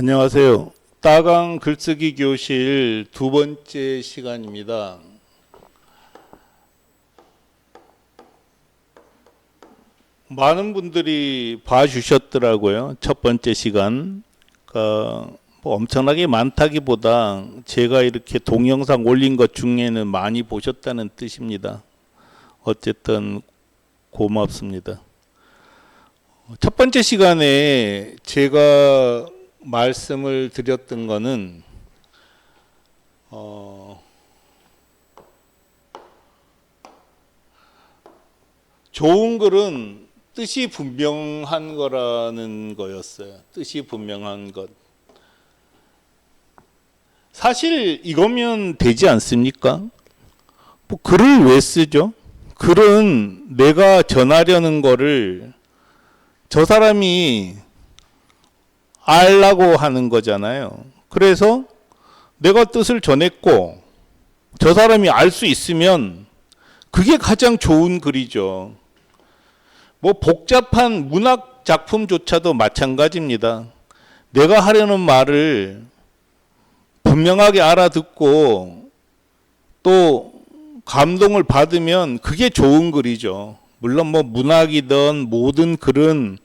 안녕하세요. 따강 글쓰기 교실 두 번째 시간입니다. 많은 분들이 봐주셨더라고요. 첫 번째 시간. 뭐 엄청나게 많다기보다 제가 이렇게 동영상 올린 것 중에는 많이 보셨다는 뜻입니다. 어쨌든 고맙습니다. 첫 번째 시간에 제가 말씀을 드렸던 거는 좋은 글은 뜻이 분명한 거라는 거였어요. 뜻이 분명한 것. 사실 이거면 되지 않습니까? 뭐 글을 왜 쓰죠? 글은 내가 전하려는 거를 저 사람이 알라고 하는 거잖아요. 그래서 내가 뜻을 전했고 저 사람이 알 수 있으면 그게 가장 좋은 글이죠. 뭐 복잡한 문학 작품조차도 마찬가지입니다. 내가 하려는 말을 분명하게 알아듣고 또 감동을 받으면 그게 좋은 글이죠. 물론 뭐 문학이든 모든 글은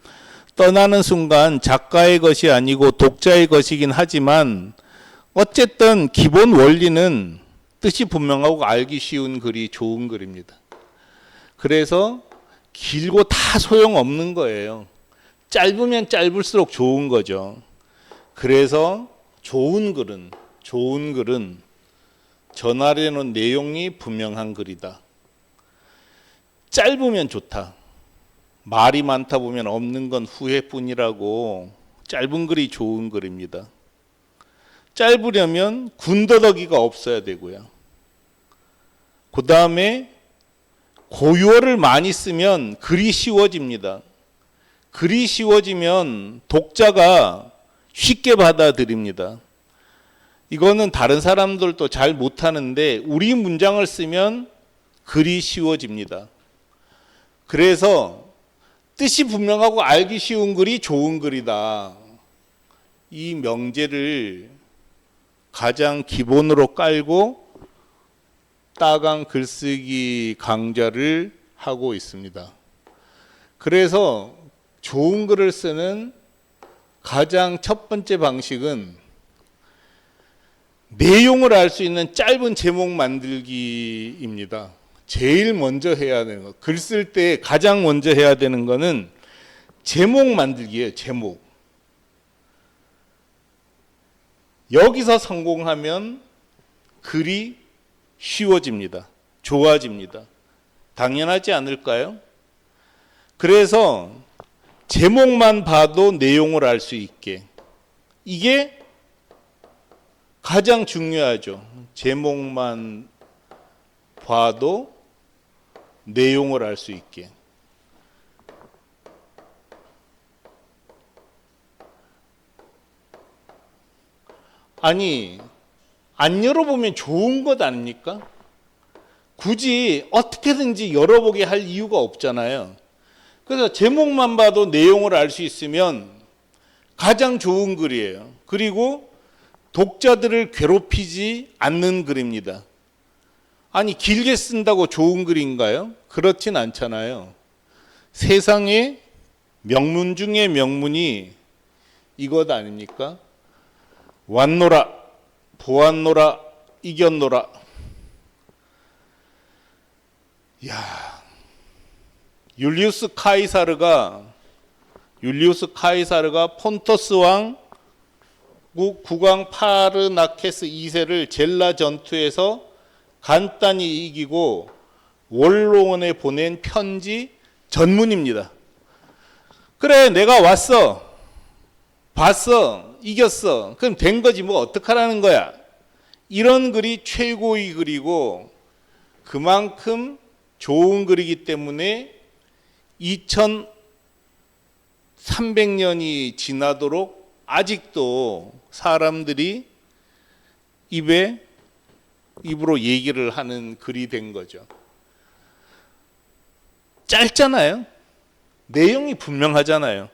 떠나는 순간 작가의 것이 아니고 독자의 것이긴 하지만 어쨌든 기본 원리는 뜻이 분명하고 알기 쉬운 글이 좋은 글입니다. 그래서 길고 다 소용없는 거예요. 짧으면 짧을수록 좋은 거죠. 그래서 좋은 글은 전하려는 내용이 분명한 글이다. 짧으면 좋다. 말이 많다 보면 없는 건 후회뿐이라고 짧은 글이 좋은 글입니다. 짧으려면 군더더기가 없어야 되고요. 그 다음에 고유어를 많이 쓰면 글이 쉬워집니다. 글이 쉬워지면 독자가 쉽게 받아들입니다. 이거는 다른 사람들도 잘 못하는데 우리 문장을 쓰면 글이 쉬워집니다. 그래서 뜻이 분명하고 알기 쉬운 글이 좋은 글이다. 이 명제를 가장 기본으로 깔고 따강 글쓰기 강좌를 하고 있습니다. 그래서 좋은 글을 쓰는 가장 첫 번째 방식은 내용을 알 수 있는 짧은 제목 만들기입니다. 제일 먼저 해야 되는 거, 글 쓸 때 가장 먼저 해야 되는 거는 제목 만들기예요. 제목. 여기서 성공하면 글이 쉬워집니다. 좋아집니다. 당연하지 않을까요? 그래서 제목만 봐도 내용을 알 수 있게. 이게 가장 중요하죠. 제목만 봐도 내용을 알 수 있게. 아니, 안 열어보면 좋은 것 아닙니까? 굳이 어떻게든지 열어보게 할 이유가 없잖아요. 그래서 제목만 봐도 내용을 알 수 있으면 가장 좋은 글이에요. 그리고 독자들을 괴롭히지 않는 글입니다. 아니, 길게 쓴다고 좋은 글인가요? 그렇진 않잖아요. 세상에 명문 중에 명문이 이것 아닙니까? 왔노라, 보았노라, 이겼노라. 야, 율리우스 카이사르가 폰토스 왕 국왕 파르나케스 2세를 젤라 전투에서 간단히 이기고 원로원에 보낸 편지 전문입니다. 그래, 내가 왔어, 봤어, 이겼어. 그럼 된 거지, 뭐 어떡하라는 거야. 이런 글이 최고의 글이고 그만큼 좋은 글이기 때문에 2300년이 지나도록 아직도 사람들이 입으로 얘기를 하는 글이 된 거죠. 짧잖아요. 내용이 분명하잖아요.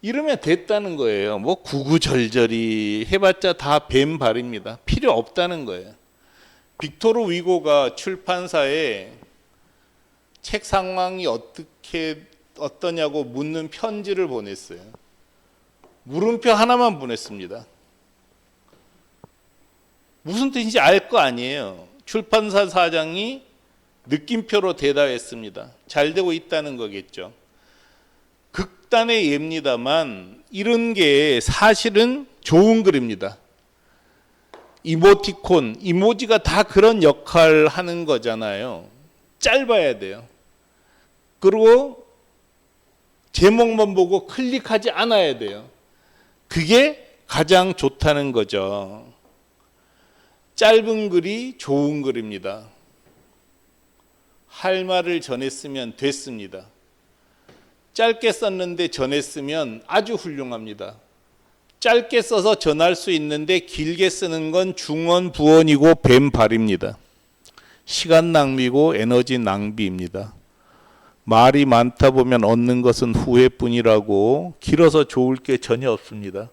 이러면 됐다는 거예요. 뭐 구구절절히 해봤자 다 뱀발입니다. 필요 없다는 거예요. 빅토르 위고가 출판사에 책 상황이 어떠냐고 묻는 편지를 보냈어요. 물음표 하나만 보냈습니다. 무슨 뜻인지 알 거 아니에요. 출판사 사장이 느낌표로 대답했습니다. 잘 되고 있다는 거겠죠. 극단의 예입니다만 이런 게 사실은 좋은 글입니다. 이모티콘, 이모지가 다 그런 역할을 하는 거잖아요. 짧아야 돼요. 그리고 제목만 보고 클릭하지 않아야 돼요. 그게 가장 좋다는 거죠. 짧은 글이 좋은 글입니다. 할 말을 전했으면 됐습니다. 짧게 썼는데 전했으면 아주 훌륭합니다. 짧게 써서 전할 수 있는데 길게 쓰는 건 중언부언이고 뱀발입니다. 시간 낭비고 에너지 낭비입니다. 말이 많다 보면 얻는 것은 후회뿐이라고 길어서 좋을 게 전혀 없습니다.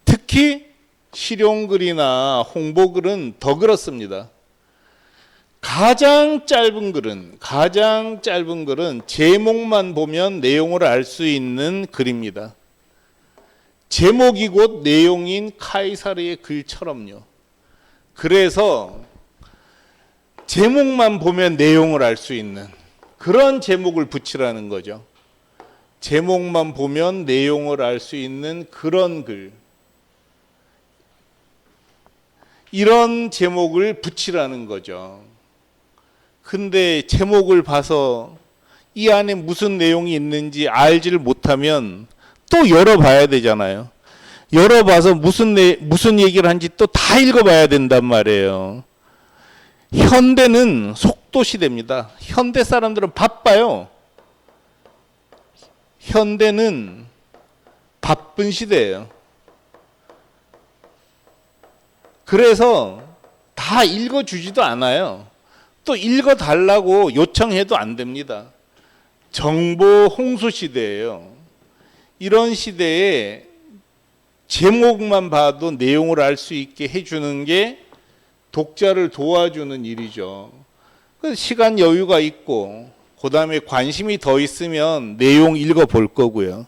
특히 실용글이나 홍보글은 더 그렇습니다. 가장 짧은 글은 제목만 보면 내용을 알 수 있는 글입니다. 제목이 곧 내용인 카이사르의 글처럼요. 그래서 제목만 보면 내용을 알 수 있는 그런 제목을 붙이라는 거죠. 제목만 보면 내용을 알 수 있는 그런 글. 이런 제목을 붙이라는 거죠. 근데 제목을 봐서 이 안에 무슨 내용이 있는지 알지를 못하면 또 열어봐야 되잖아요. 열어봐서 무슨 얘기를 한지 또 다 읽어봐야 된단 말이에요. 현대는 속도 시대입니다. 현대 사람들은 바빠요. 현대는 바쁜 시대예요. 그래서 다 읽어주지도 않아요. 또 읽어달라고 요청해도 안 됩니다. 정보 홍수 시대예요. 이런 시대에 제목만 봐도 내용을 알 수 있게 해주는 게 독자를 도와주는 일이죠. 시간 여유가 있고 그 다음에 관심이 더 있으면 내용 읽어볼 거고요.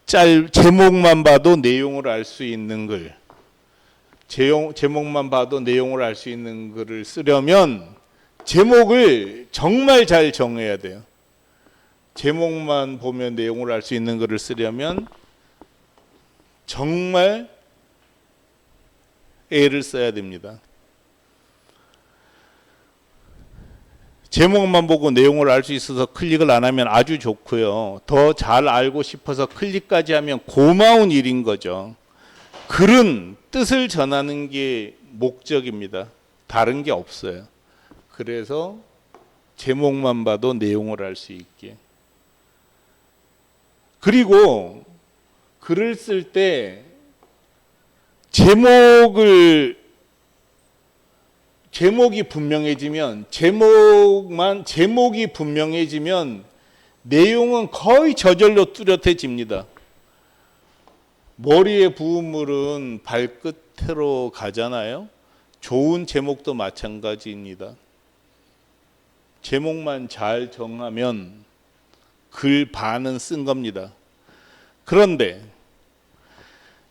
제목만 봐도 내용을 알 수 있는 글. 제목만 봐도 내용을 알 수 있는 글을 쓰려면 제목을 정말 잘 정해야 돼요. 제목만 보면 내용을 알 수 있는 글을 쓰려면 정말 애를 써야 됩니다. 제목만 보고 내용을 알 수 있어서 클릭을 안 하면 아주 좋고요. 더 잘 알고 싶어서 클릭까지 하면 고마운 일인 거죠. 글은 뜻을 전하는 게 목적입니다. 다른 게 없어요. 그래서 제목만 봐도 내용을 알 수 있게. 그리고 글을 쓸 때 제목이 분명해지면 내용은 거의 저절로 뚜렷해집니다. 머리에 부은 물은 발끝으로 가잖아요. 좋은 제목도 마찬가지입니다. 제목만 잘 정하면 글 반은 쓴 겁니다. 그런데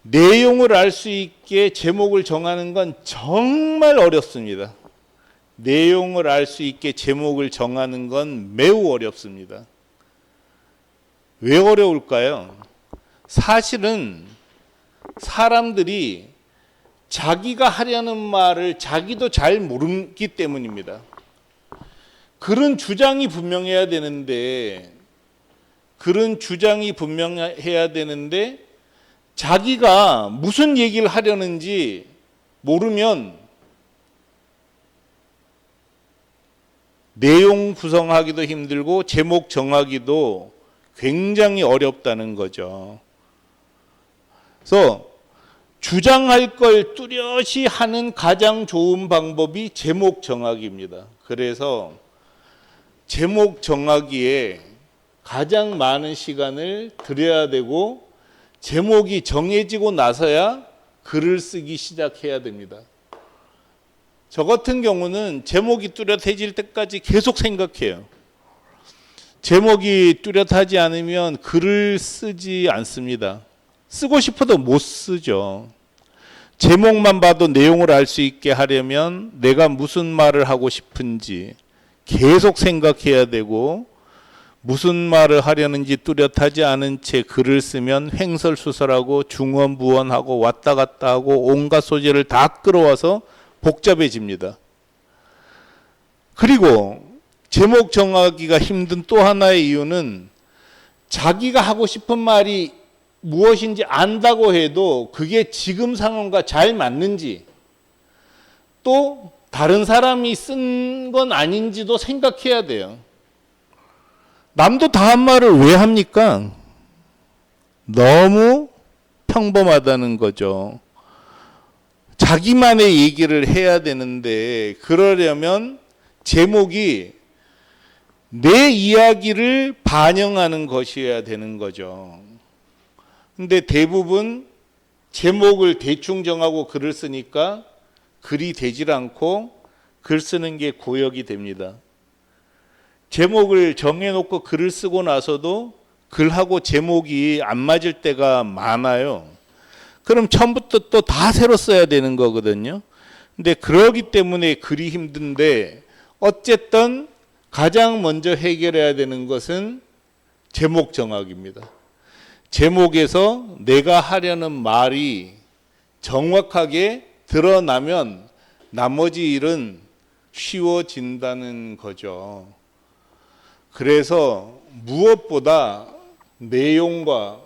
내용을 알 수 있게 제목을 정하는 건 정말 어렵습니다. 내용을 알 수 있게 제목을 정하는 건 매우 어렵습니다. 왜 어려울까요? 사실은 사람들이 자기가 하려는 말을 자기도 잘 모르기 때문입니다. 그런 주장이 분명해야 되는데 자기가 무슨 얘기를 하려는지 모르면 내용 구성하기도 힘들고 제목 정하기도 굉장히 어렵다는 거죠. 그래서 주장할 걸 뚜렷이 하는 가장 좋은 방법이 제목 정하기입니다. 그래서 제목 정하기에 가장 많은 시간을 들여야 되고 제목이 정해지고 나서야 글을 쓰기 시작해야 됩니다. 저 같은 경우는 제목이 뚜렷해질 때까지 계속 생각해요. 제목이 뚜렷하지 않으면 글을 쓰지 않습니다. 쓰고 싶어도 못 쓰죠. 제목만 봐도 내용을 알 수 있게 하려면 내가 무슨 말을 하고 싶은지 계속 생각해야 되고, 무슨 말을 하려는지 뚜렷하지 않은 채 글을 쓰면 횡설수설하고 중언부언하고 왔다 갔다 하고 온갖 소재를 다 끌어와서 복잡해집니다. 그리고 제목 정하기가 힘든 또 하나의 이유는 자기가 하고 싶은 말이 무엇인지 안다고 해도 그게 지금 상황과 잘 맞는지, 또 다른 사람이 쓴 건 아닌지도 생각해야 돼요. 남도 다 한 말을 왜 합니까? 너무 평범하다는 거죠. 자기만의 얘기를 해야 되는데, 그러려면 제목이 내 이야기를 반영하는 것이어야 되는 거죠. 근데 대부분 제목을 대충 정하고 글을 쓰니까 글이 되질 않고 글 쓰는 게 고역이 됩니다. 제목을 정해놓고 글을 쓰고 나서도 글하고 제목이 안 맞을 때가 많아요. 그럼 처음부터 또 다 새로 써야 되는 거거든요. 근데 그러기 때문에 글이 힘든데, 어쨌든 가장 먼저 해결해야 되는 것은 제목 정하기입니다. 제목에서 내가 하려는 말이 정확하게 드러나면 나머지 일은 쉬워진다는 거죠. 그래서 무엇보다 내용과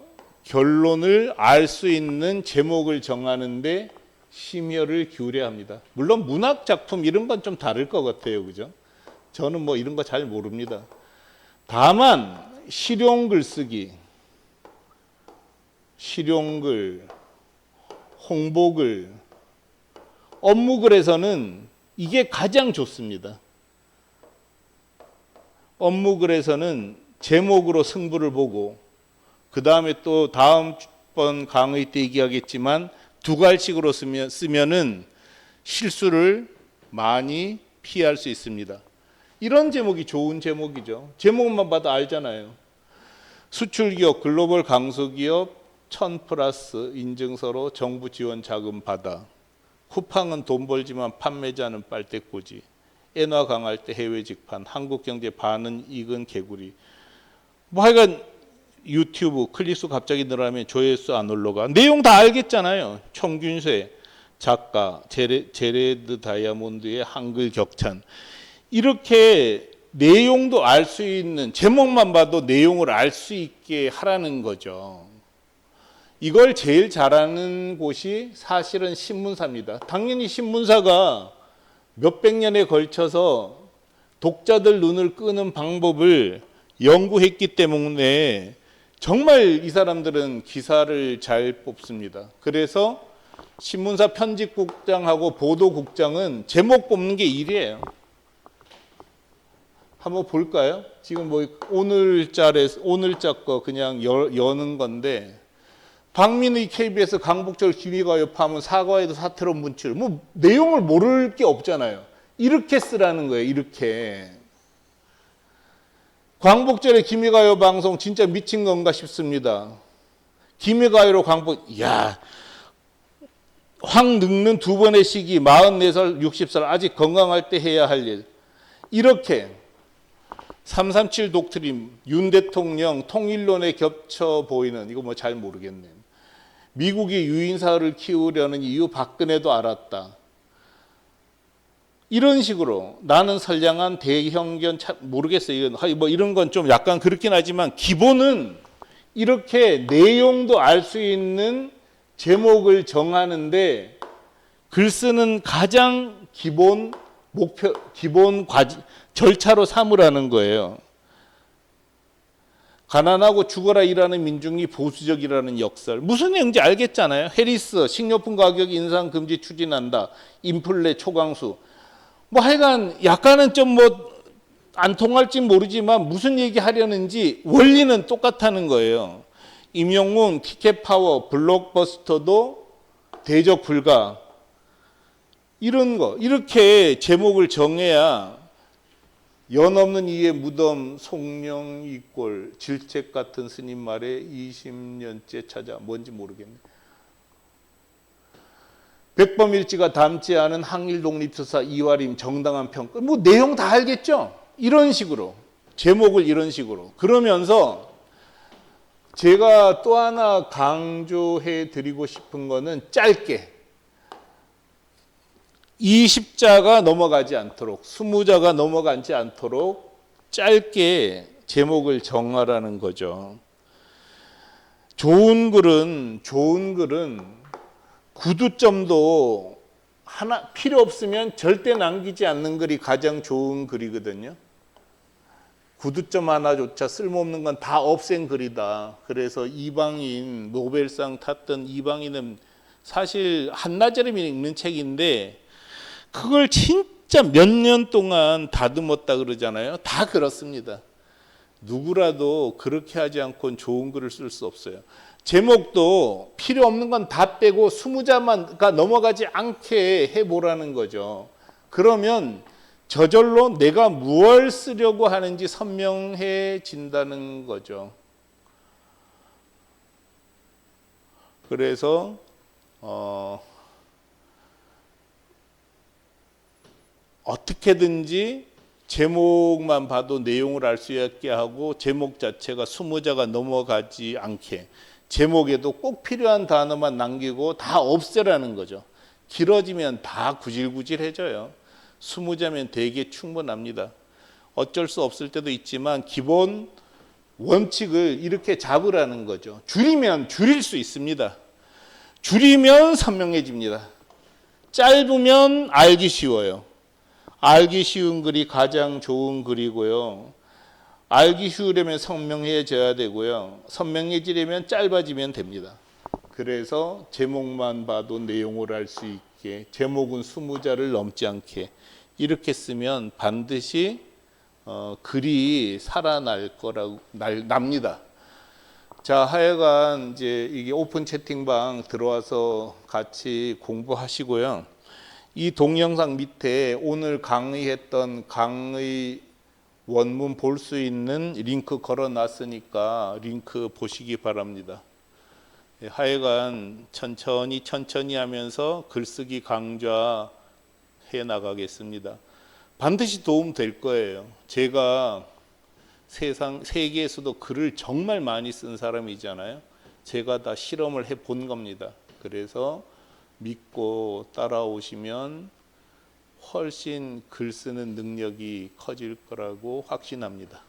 결론을 알 수 있는 제목을 정하는데 심혈을 기울여야 합니다. 물론 문학 작품 이런 건 좀 다를 것 같아요, 그죠? 저는 뭐 이런 거 잘 모릅니다. 다만 실용글 쓰기, 실용글, 홍보글, 업무글에서는 이게 가장 좋습니다. 업무글에서는 제목으로 승부를 보고, 그 다음에 또 다음번 강의 때 얘기하겠지만 두 갈식으로 쓰면은 실수를 많이 피할 수 있습니다. 이런 제목이 좋은 제목이죠. 제목만 봐도 알잖아요. 수출기업, 글로벌 강소기업 1000+ 인증서로 정부 지원 자금 받아. 쿠팡은 돈 벌지만 판매자는 빨대꽂이. 엔화 강할 때 해외 직판. 한국경제 반은 익은 개구리. 뭐 하여간 유튜브 클릭수 갑자기 늘어나면 조회수 안 올라가. 내용 다 알겠잖아요. 청균세, 작가, 제레드 다이아몬드의 한글 격찬. 이렇게 내용도 알 수 있는, 제목만 봐도 내용을 알 수 있게 하라는 거죠. 이걸 제일 잘하는 곳이 사실은 신문사입니다. 당연히 신문사가 몇백 년에 걸쳐서 독자들 눈을 끄는 방법을 연구했기 때문에 정말 이 사람들은 기사를 잘 뽑습니다. 그래서 신문사 편집국장하고 보도국장은 제목 뽑는 게 일이에요. 한번 볼까요? 지금 뭐 오늘자 거 그냥 여는 건데, 박민의 KBS 강복절 기미가요 파문 사과에도 사태로 문출. 뭐 내용을 모를 게 없잖아요. 이렇게 쓰라는 거예요. 이렇게. 광복절에 기미가요 방송 진짜 미친 건가 싶습니다. 기미가요로 야, 확 늙는 두 번의 시기, 44살, 60살 아직 건강할 때 해야 할 일. 이렇게 337 독트린, 윤 대통령 통일론에 겹쳐 보이는, 이거 뭐 잘 모르겠네. 미국이 유인사를 키우려는 이유 박근혜도 알았다. 이런 식으로 나는 선량한 대형견 모르겠어요. 뭐 이런 건 좀 약간 그렇긴 하지만 기본은 이렇게 내용도 알 수 있는 제목을 정하는데 글 쓰는 가장 기본 목표, 기본 절차로 삼으라는 거예요. 가난하고 죽어라 일하는 민중이 보수적이라는 역설. 무슨 내용인지 알겠잖아요. 해리스, 식료품 가격 인상 금지 추진한다. 인플레 초강수. 뭐 하여간 약간은 좀 뭐 안 통할지 모르지만 무슨 얘기 하려는지 원리는 똑같다는 거예요. 임영웅, 티켓파워, 블록버스터도 대적 불가. 이런 거. 이렇게 제목을 정해야 연 없는 이의 무덤, 송령 이꼴, 질책 같은 스님 말에 20년째 찾아. 뭔지 모르겠네. 백범일지가 닮지 않은 항일 독립투사 이화림 정당한 평가. 뭐 내용 다 알겠죠? 이런 식으로. 제목을 이런 식으로. 그러면서 제가 또 하나 강조해 드리고 싶은 거는 짧게. 20자가 넘어가지 않도록, 20자가 넘어가지 않도록 짧게 제목을 정하라는 거죠. 좋은 글은 구두점도 하나 필요 없으면 절대 남기지 않는 글이 가장 좋은 글이거든요. 구두점 하나조차 쓸모없는 건 다 없앤 글이다. 그래서 이방인, 노벨상 탔던 이방인은 사실 한나절이면 읽는 책인데 그걸 진짜 몇 년 동안 다듬었다 그러잖아요. 다 그렇습니다. 누구라도 그렇게 하지 않고는 좋은 글을 쓸 수 없어요. 제목도 필요 없는 건 다 빼고 20자가 넘어가지 않게 해보라는 거죠. 그러면 저절로 내가 무엇을 쓰려고 하는지 선명해진다는 거죠. 그래서 어떻게든지 제목만 봐도 내용을 알 수 있게 하고 제목 자체가 20자가 넘어가지 않게 제목에도 꼭 필요한 단어만 남기고 다 없애라는 거죠. 길어지면 다 구질구질해져요. 20자면 되게 충분합니다. 어쩔 수 없을 때도 있지만 기본 원칙을 이렇게 잡으라는 거죠. 줄이면 줄일 수 있습니다. 줄이면 선명해집니다. 짧으면 알기 쉬워요. 알기 쉬운 글이 가장 좋은 글이고요. 알기 쉬우려면 선명해져야 되고요. 선명해지려면 짧아지면 됩니다. 그래서 제목만 봐도 내용을 알 수 있게, 제목은 20자를 넘지 않게 이렇게 쓰면 반드시 글이 살아날 거라고 납니다. 자, 하여간 이제 이게 오픈 채팅방 들어와서 같이 공부하시고요. 이 동영상 밑에 오늘 강의했던 강의 원문 볼 수 있는 링크 걸어 놨으니까 링크 보시기 바랍니다. 하여간 천천히 하면서 글쓰기 강좌해 나가겠습니다. 반드시 도움 될 거예요. 제가 세계에서도 글을 정말 많이 쓴 사람이잖아요. 제가 다 실험을 해 본 겁니다. 그래서 믿고 따라오시면 훨씬 글 쓰는 능력이 커질 거라고 확신합니다.